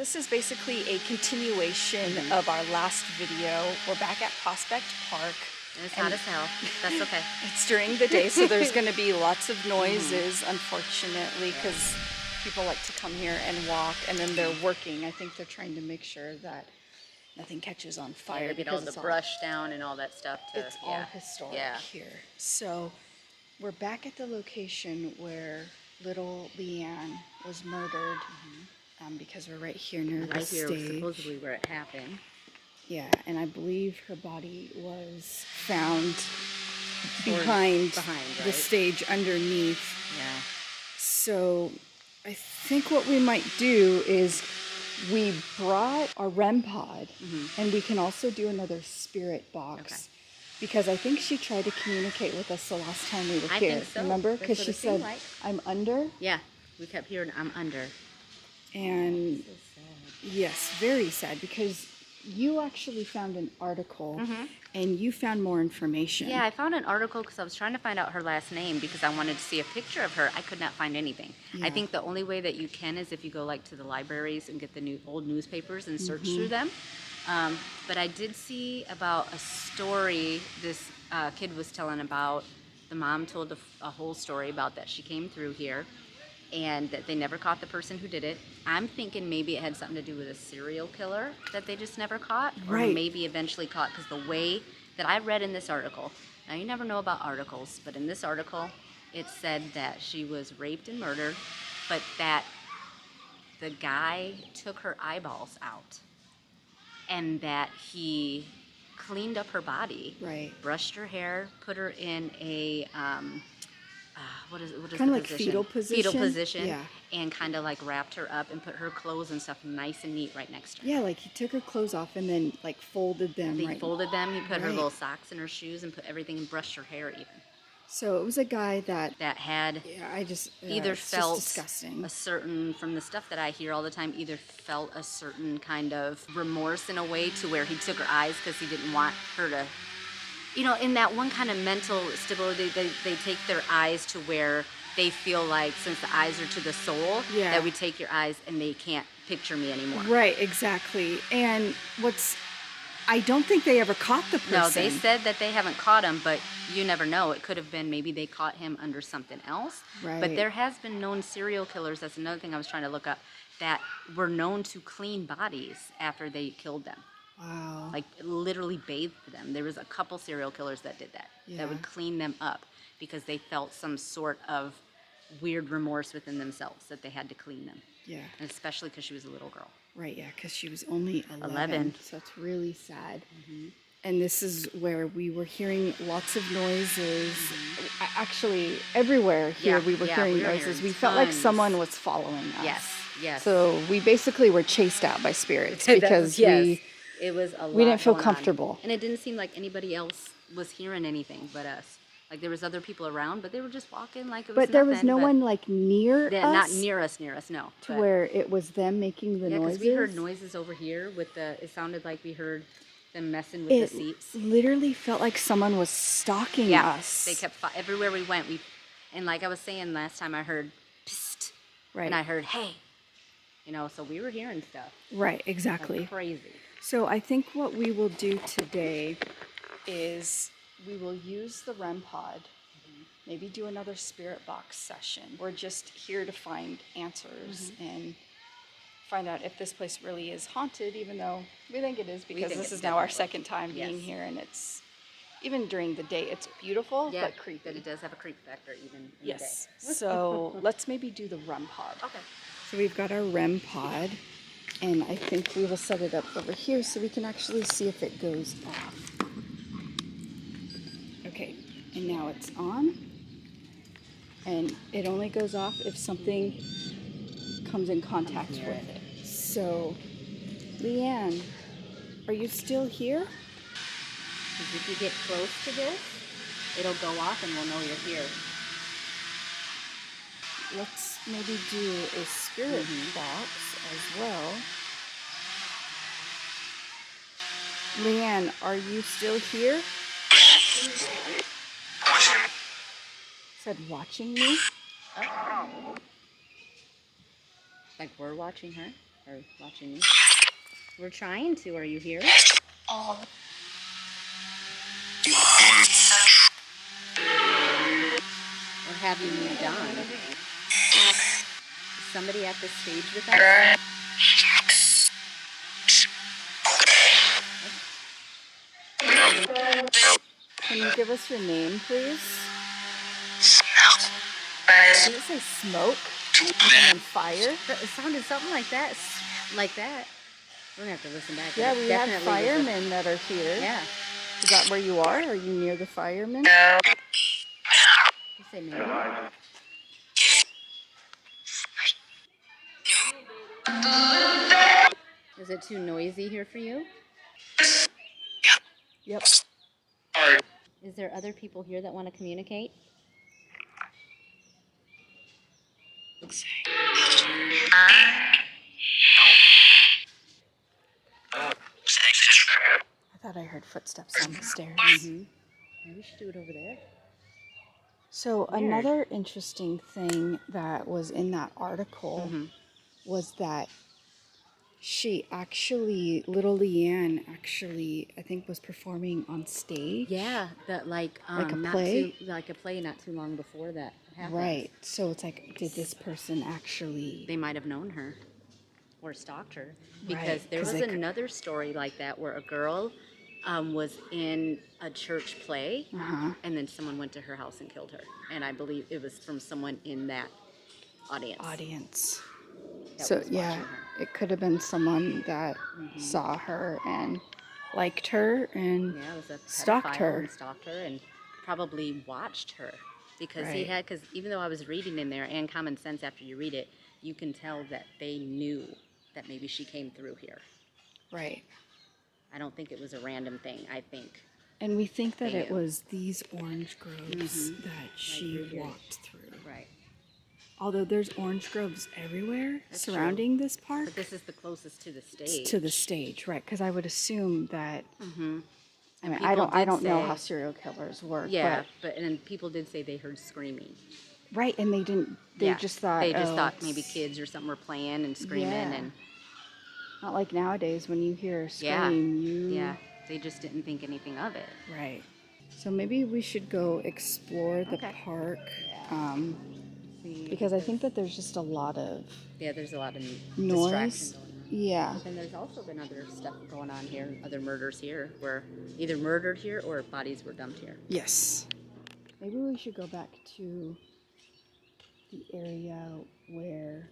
this is basically a continuation of our last video. We're back at Prospect Park. And it's hot as hell. That's okay. It's during the day, so there's going to be lots of noises, unfortunately, because people like to come here and walk, and then they're working. I think they're trying to make sure that nothing catches on fire. Yeah, get all the brush down and all that stuff. It's all historic here. So we're back at the location where little Leanne was murdered, because we're right here near the stage. Right here, supposedly where it happened. Yeah, and I believe her body was found behind right? the stage underneath. Yeah. So I think what we might do is we brought our Rem Pod, and we can also do another spirit box. Because I think she tried to communicate with us the last time we were here. I think so. Remember? Because she said, I'm under. Yeah, we kept hearing, I'm under. And So sad. yes, very sad, because you actually found an article and you found more information. Yeah, I found an article because I was trying to find out her last name because I wanted to see a picture of her. I could not find anything. Yeah. I think the only way that you can is if you go like to the libraries and get the old newspapers and search through them. But I did see about a story this kid was telling about. The mom told a whole story about that she came through here and that they never caught the person who did it. I'm thinking maybe it had something to do with a serial killer that they just never caught, or maybe eventually caught, because the way that I read in this article, now you never know about articles, but in this article it said that she was raped and murdered, but that the guy took her eyeballs out and that he cleaned up her body, brushed her hair, put her in a what is kind of like fetal position, and kind of like wrapped her up and put her clothes and stuff nice and neat right next to her. Yeah, like he took her clothes off and then like folded them. He folded them. He put her little socks in her shoes and put everything and brushed her hair even. So it was a guy that had either felt disgusting. a certain, from the stuff that I hear all the time, either felt a certain kind of remorse in a way to where he took her eyes because he didn't want her to, you know, in that one kind of mental stability, they take their eyes to where they feel like, since the eyes are to the soul, that we take your eyes and they can't picture me anymore. Right, exactly. And I don't think they ever caught the person. No, they said that they haven't caught him, but you never know. It could have been maybe they caught him under something else. Right. But there has been known serial killers, that's another thing I was trying to look up, that were known to clean bodies after they killed them. Wow. Like literally bathed them. There was a couple serial killers that did that. That would clean them up because they felt some sort of weird remorse within themselves that they had to clean them. Yeah. And especially because she was a little girl. Right, yeah, because she was only 11. So it's really sad. And this is where we were hearing lots of noises. Actually, everywhere here we were hearing noises. We felt like someone was following us. Yes, yes. So we basically were chased out by spirits because it was a lot we didn't feel going comfortable. On. And it didn't seem like anybody else was hearing anything but us. Like there was other people around, but they were just walking like it was But there was no one like near us? Not near us, no. To where it was them making the noises? Yeah, because we heard noises over here with it sounded like we heard them messing with the seats. It literally felt like someone was stalking us. They kept, everywhere we went, and like I was saying last time, I heard, psst, and I heard, hey, you know, so we were hearing stuff. Right, exactly. Like crazy. So I think what we will do today is we will use the Rem Pod, maybe do another spirit box session. We're just here to find answers and find out if this place really is haunted, even though we think it is, because this is now our second time being here, and it's, even during the day, it's beautiful, but creepy. But it does have a creep factor even in the day. So let's maybe do the Rem Pod. Okay. So we've got our Rem Pod, and I think we will set it up over here so we can actually see if it goes off. Okay, and now it's on, and it only goes off if something comes in contact with it. So, Leanne, are you still here? Because if you get close to this, it'll go off and we'll know you're here. Let's maybe do a spirit box as well. Leanne, are you still here? Said watching me? Like we're watching her? Or watching you. We're trying to. Are you here? Or have you moved on? Is somebody at the stage with us? Can you give us your name, please? Did it say smoke? And then fire? It sounded something like that. Like that. We're going to have to listen back. Yeah, It we have definitely was firemen that are here. Yeah. Is that where you are? Are you near the firemen? You say maybe? Is it too noisy here for you? Yep. Is there other people here that want to communicate? I thought I heard footsteps on the stairs. Mm-hmm. Maybe we should do it over there. So Weird. another interesting thing that was in that article was that little Leanne actually, I think, was performing on stage. Yeah, that like a not play? like a play not too long before that happened. Right. So it's like, did this person actually... They might have known her or stalked her, because Right, there 'cause was they could- another story like that where a girl was in a church play, and then someone went to her house and killed her, and I believe it was from someone in that audience. That So was yeah, watching her. it could have been someone that saw her and liked her and Yeah, it was a stalked pedophile her. and stalked her and probably watched her, because Right. because even though I was reading in there, and common sense, after you read it, you can tell that they knew that maybe she came through here. Right. I don't think it was a random thing. I think. And we think that it Bam. was these orange groves that she through here. walked through. Right. Although there's orange groves everywhere That's surrounding this park. But this is the closest to the stage. To the stage, right? Because I would assume that. I mean, people I did don't know say- how serial killers work. Yeah, and people did say they heard screaming. But, right, and they didn't. They just thought. They just oh, thought maybe kids or something were playing and screaming, Yeah. and Not like nowadays when you hear a yeah, scream, they just didn't think anything of it. Right. So maybe we should go explore the Okay. park. Yeah. See, Because I think that there's just a lot of there's a lot of noise. distraction going on. Yeah. And there's also been other stuff going on here, other murders here, where either murdered here or bodies were dumped here. Yes. Maybe we should go back to the area where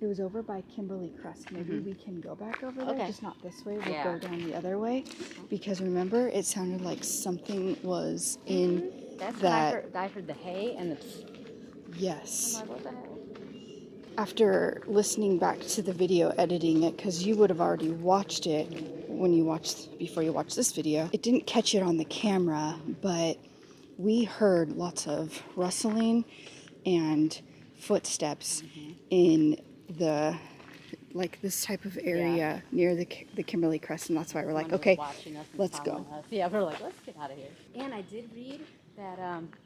it was over by Kimberly Crest. Maybe we can go back over there, Okay. just not this way. We'll Yeah. go down the other way. Because remember, it sounded like something was in That's that. when I heard the hay and the. Yes. I'm like, what the hell? After listening back to the video, editing it, because you would have already watched it before you watched this video. It didn't catch it on the camera, but we heard lots of rustling and footsteps in the this type of area near the Kimberly Crest, and that's why we're like, Someone was okay, watching us and let's go. following us. Yeah, we're like, let's get out of here. And I did read that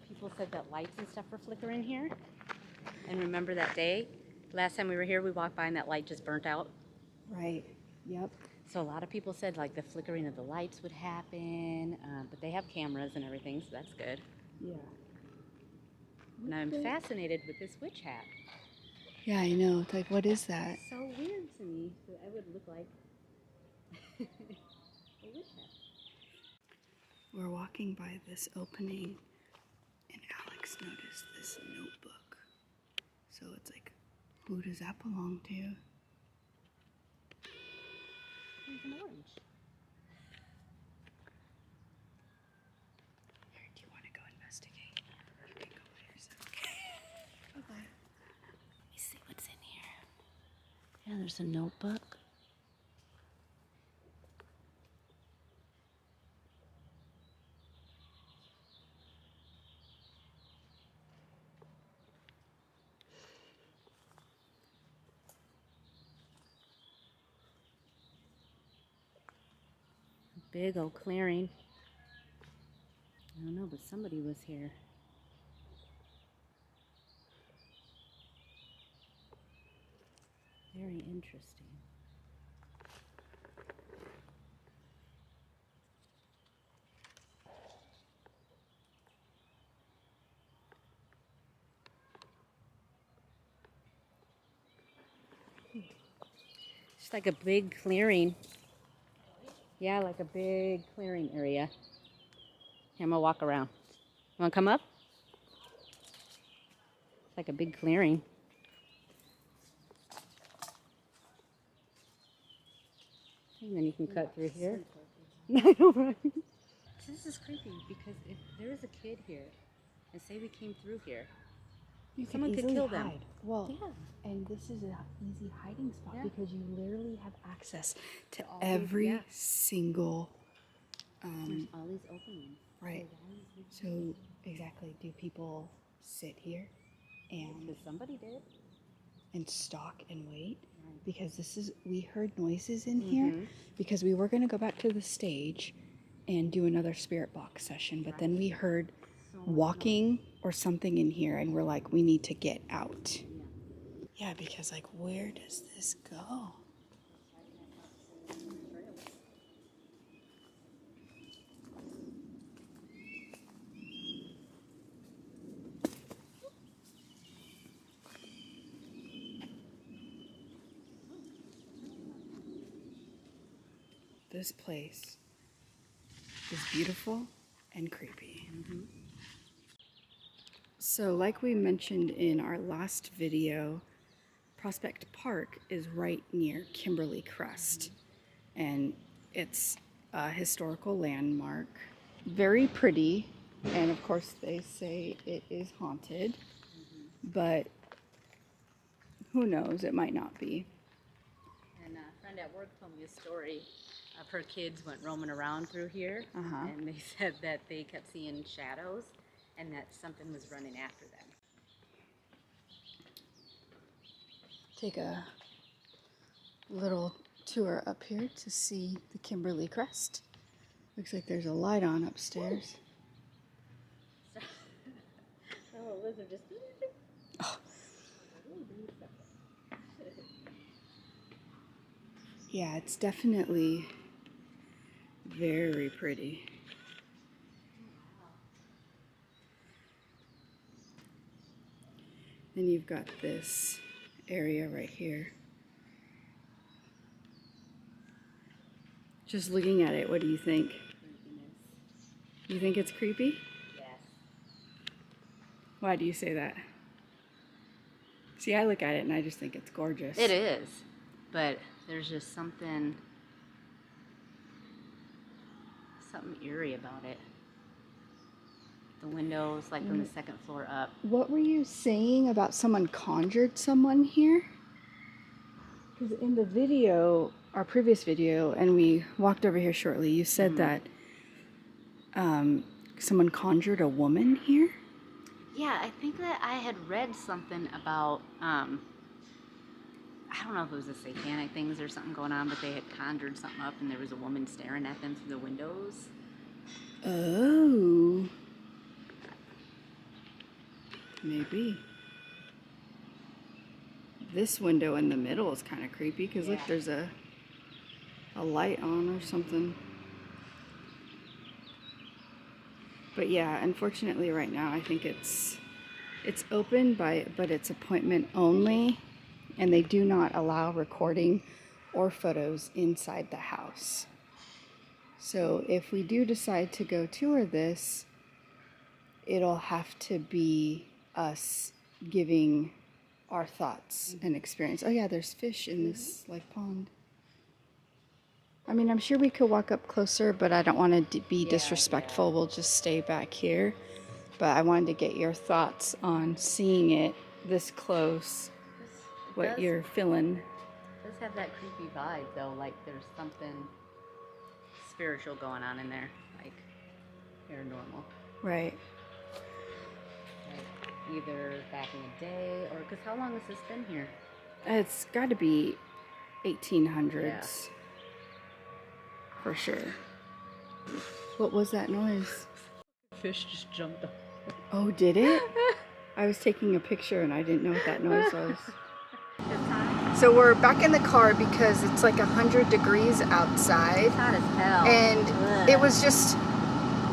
people said that lights and stuff were flickering here. And remember that day? Last time we were here, we walked by and that light just burnt out. Right. Yep. So a lot of people said like the flickering of the lights would happen, but they have cameras and everything, so that's good. Yeah. And I'm fascinated with this witch hat. Yeah, I know. It's like, what is that? It's so weird to me that I would look like a witch hat. We're walking by this opening, and Alex noticed this notebook. So it's like, who does that belong to? It's an orange. Here, do you want to go investigate? You can go by yourself. Okay. Let me see what's in here. Yeah, there's a notebook. Big old clearing. I don't know, but somebody was here. Very interesting. It's like a big clearing. Yeah, like a big clearing area. Here, I'm gonna walk around. You wanna come up? It's like a big clearing. And then you can cut through here. I know, right? This is creepy because if there was a kid here, and say we came through here, someone could kill them. Well, Yeah. and this is an easy hiding spot Yeah. because you literally have access to all every yeah. single. There's all these openings. Right. So exactly, do people sit here and Because somebody did. stalk and wait? Right. Because we heard noises in here because we were going to go back to the stage and do another spirit box session, but then we heard walking or something in here and we're like, we need to get out. Yeah, because like, where does this go? This place is beautiful and creepy. So like we mentioned in our last video, Prospect Park is right near Kimberly Crest, and it's a historical landmark. Very pretty, and of course they say it is haunted, but who knows, it might not be. And a friend at work told me a story of her kids went roaming around through here, and they said that they kept seeing shadows and that something was running after them. Take a little tour up here to see the Kimberly Crest. Looks like there's a light on upstairs. Oh, a lizard just... Oh. Yeah, it's definitely very pretty. Then you've got this area right here. Just looking at it, what do you think? You think it's creepy? Yes. Why do you say that? See, I look at it and I just think it's gorgeous. It is, but there's just something eerie about it. The windows, like from the second floor up. What were you saying about someone conjured someone here? Because in the video, our previous video, and we walked over here shortly, you said that someone conjured a woman here? Yeah, I think that I had read something about, I don't know if it was the satanic things or something going on, but they had conjured something up and there was a woman staring at them through the windows. Oh. Maybe. This window in the middle is kind of creepy because look, there's a light on or something. But yeah, unfortunately right now I think it's open but it's appointment only, and they do not allow recording or photos inside the house. So if we do decide to go tour this, it'll have to be us giving our thoughts and experience. Oh yeah, there's fish in this like pond. I mean, I'm sure we could walk up closer, but I don't want to be disrespectful. We'll just stay back here. But I wanted to get your thoughts on seeing it this close, what you're feeling. It does have that creepy vibe, though, like there's something spiritual going on in there, like paranormal. Right. Like either back in the day, or, because how long has this been here? It's got to be 1800s. Yeah. For sure. What was that noise? Fish just jumped up. Oh, did it? I was taking a picture and I didn't know what that noise was. Good time. So we're back in the car because it's like 100 degrees outside. It's hot as hell. And Ugh. it was just,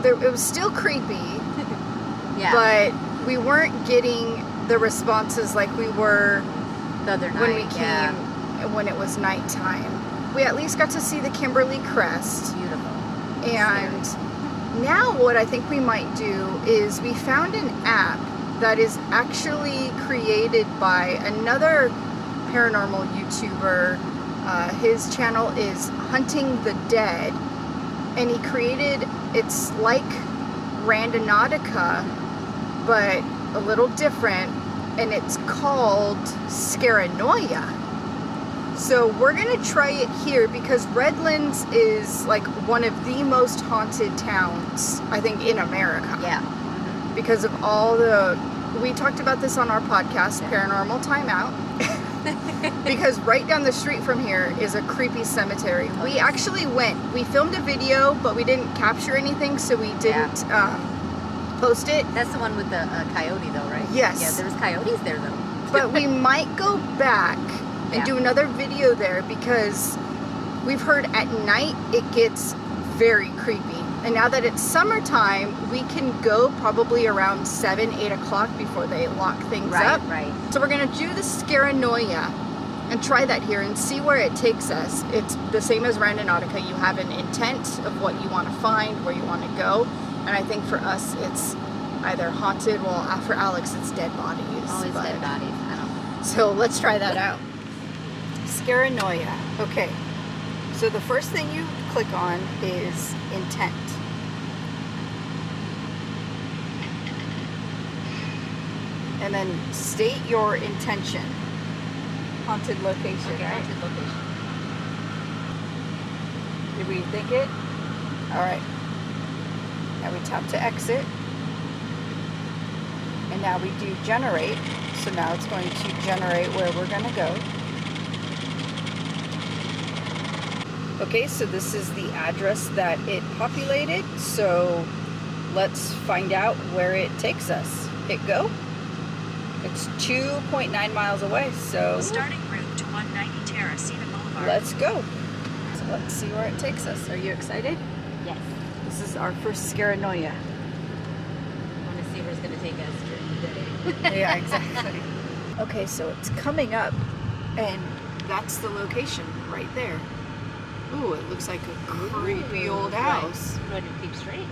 it was still creepy, Yeah. but we weren't getting the responses like we were the other night. when we came, Yeah. when it was nighttime. We at least got to see the Kimberly Crest. Beautiful. And now what I think we might do is we found an app that is actually created by another paranormal YouTuber. His channel is Hunting the Dead, and he created, it's like Randonautica, but a little different, and it's called Scareanoia. So we're gonna try it here because Redlands is like one of the most haunted towns, I think, in America. Yeah. Because of all the, we talked about this on our podcast, Paranormal Timeout. Because right down the street from here is a creepy cemetery. Oh, We yes. actually went, we filmed a video, but we didn't capture anything, so we didn't post it. That's the one with the coyote, though, right? Yes. Yeah, there was coyotes there, though. But we might go back and Yeah. do another video there because we've heard at night it gets very creepy. And now that it's summertime, we can go probably around 7, 8 o'clock before they lock things Right, up. right. So we're gonna do the Scaranoia and try that here and see where it takes us. It's the same as Randonautica. You have an intent of what you want to find, where you want to go. And I think for us, it's either haunted, well, for Alex, it's dead bodies. Always but- dead bodies. I don't know. So let's try that out. Scareanoia. Okay. So the first thing you click on is intent. And then state your intention. Haunted location, Okay, right? haunted location. Did we think it? All right. Now we tap to exit. And now we do generate. So now it's going to generate where we're going to go. Okay, so this is the address that it populated. So let's find out where it takes us. Hit go. It's 2.9 miles away, so Starting route to 190 Terracina Boulevard. let's go. So let's see where it takes us. Are you excited? Yes. This is our first Scareanoia. I want to see where it's going to take us during the day. Yeah, exactly. Okay, so it's coming up, and that's the location right there. Ooh, it looks like a creepy old house. Go ahead and keep straight.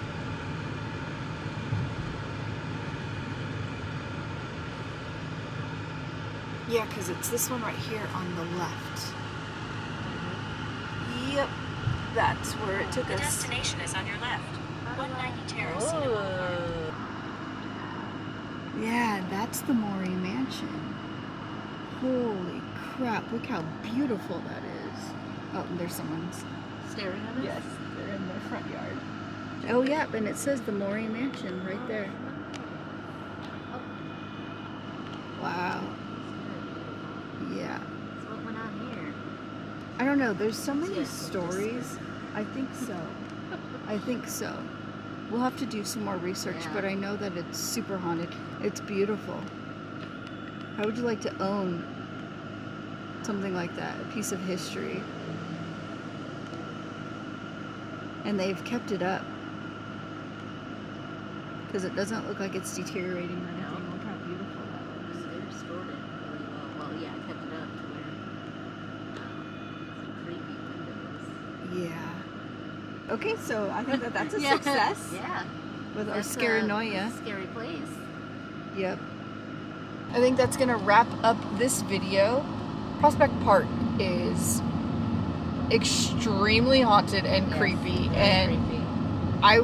Yeah, because it's this one right here on the left. Yep, that's where it took The us. destination is on your left. 190 Terracina Boulevard. Yeah, that's the Maury Mansion. Holy crap, look how beautiful that is. Oh, and there's someone's. Staring at us? Yes, they're in their front yard. Oh, yeah, and it says the Maury Mansion right there. Wow. Yeah. So what went on here? I don't know. There's so many Yes, stories. I think so. I think so. We'll have to do some more research, Yeah. but I know that it's super haunted. It's beautiful. How would you like to own something like that? A piece of history. And they've kept it up. Because it doesn't look like it's deteriorating or anything. No. Look how beautiful that looks. They restored it really well. Well, yeah, kept it up to where some creepy windows. Yeah. Okay, so I think that that's a Yeah. success Yeah. with our That's Scareanoia. a scary place. Yep. I think that's gonna wrap up this video. Prospect Park is extremely haunted and Yes, creepy, very and creepy. I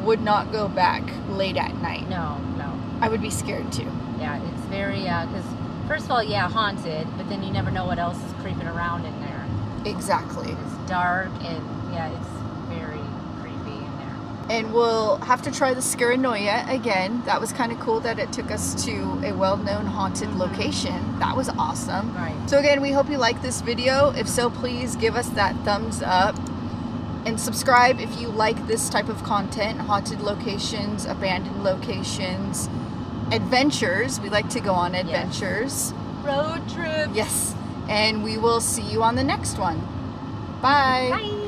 would not go back late at night. No, no. I would be scared too. Yeah, it's very, because first of all, yeah, haunted, but then you never know what else is creeping around in there. Exactly. It's dark and, yeah, it's very creepy in there. And we'll have to try the Scaranoia again. That was kind of cool that it took us to a well-known haunted location. That was awesome. Right. So again, we hope you like this video. If so, please give us that thumbs up. And subscribe if you like this type of content. Haunted locations, abandoned locations, adventures. We like to go on adventures. Road trip. Yes. And we will see you on the next one. Bye. Bye.